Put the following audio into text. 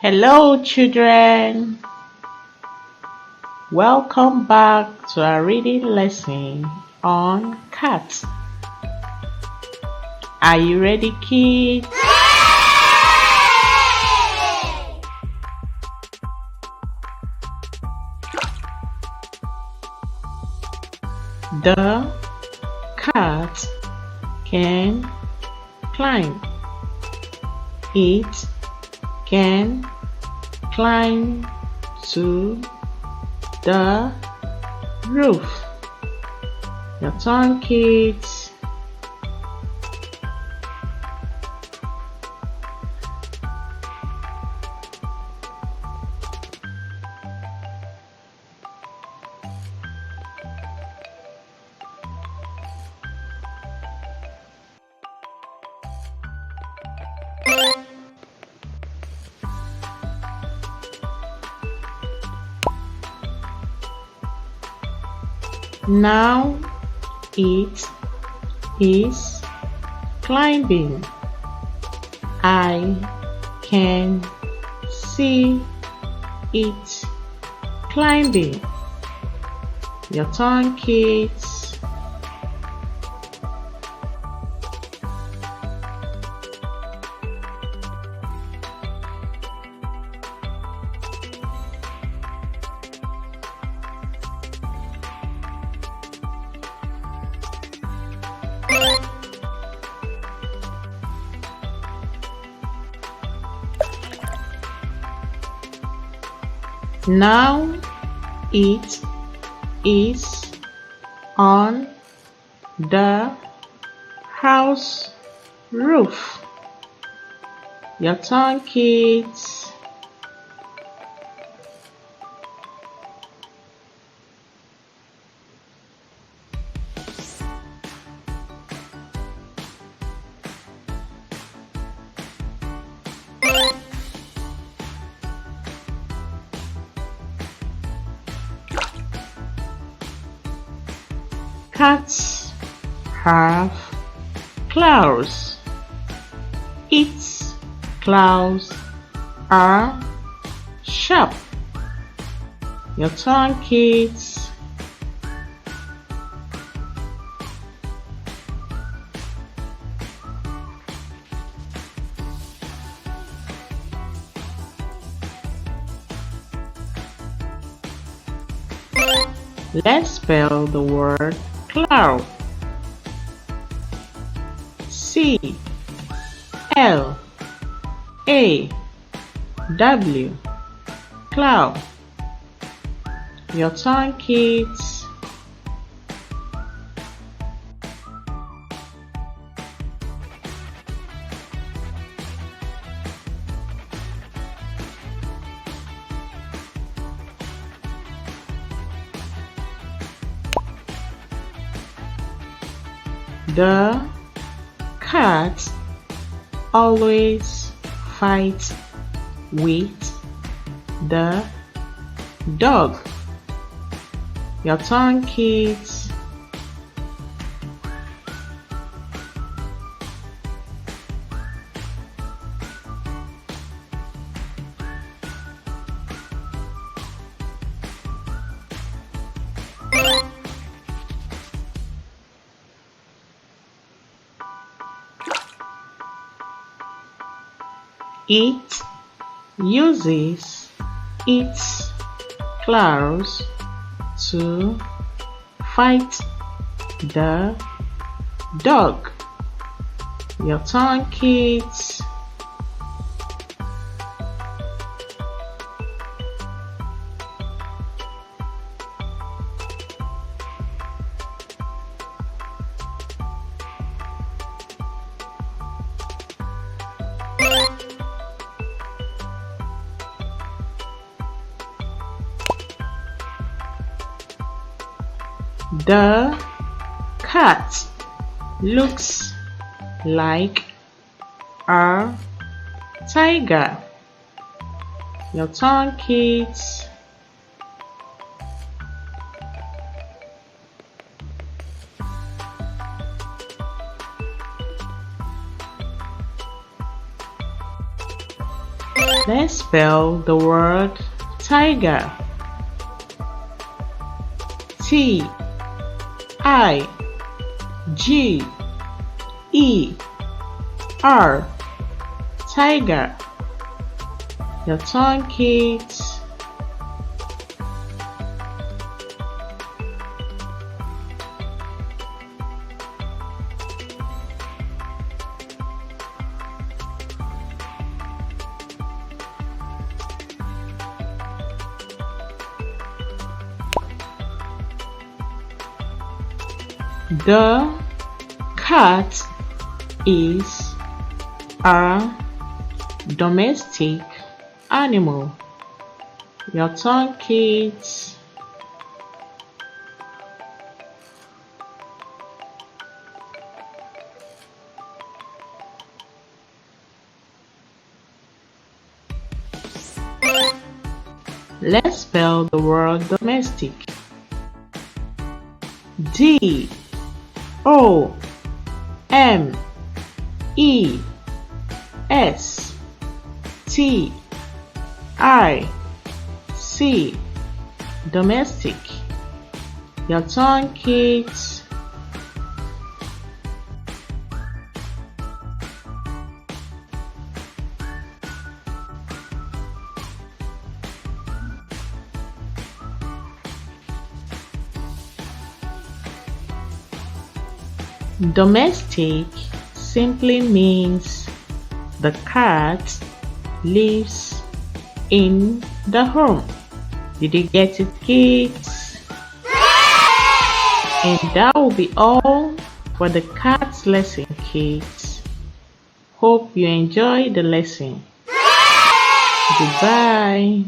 Hello children, welcome back to our reading lesson on cats. Are you ready, kids? The cat can climb. It can climb to the roof. Your turn, kids. Now it is climbing. I can see it climbing. Your turn, kids. Now it is on the house roof. Your turn, kids. Cats have claws. Its claws are sharp. Your turn, kids. Let's spell the word cloud. C-L-A-W, cloud. Your turn, kids. The cat always fights with the dog. Your turn, kids. It uses its claws to fight the dog. Your turn, kids. The cat looks like a tiger. Your turn, kids. Let's spell the word tiger. T-I-G-E-R, tiger. Your turn, kids. The cat is a domestic animal. Your turn, kids. Let's spell the word domestic. D-O-M-E-S-T-I-C, domestic. Your turn, kids. Domestic simply means the cat lives in the home. Did you get it, kids? And that will be all for the cat's lesson, kids. Hope you enjoy the lesson. Goodbye.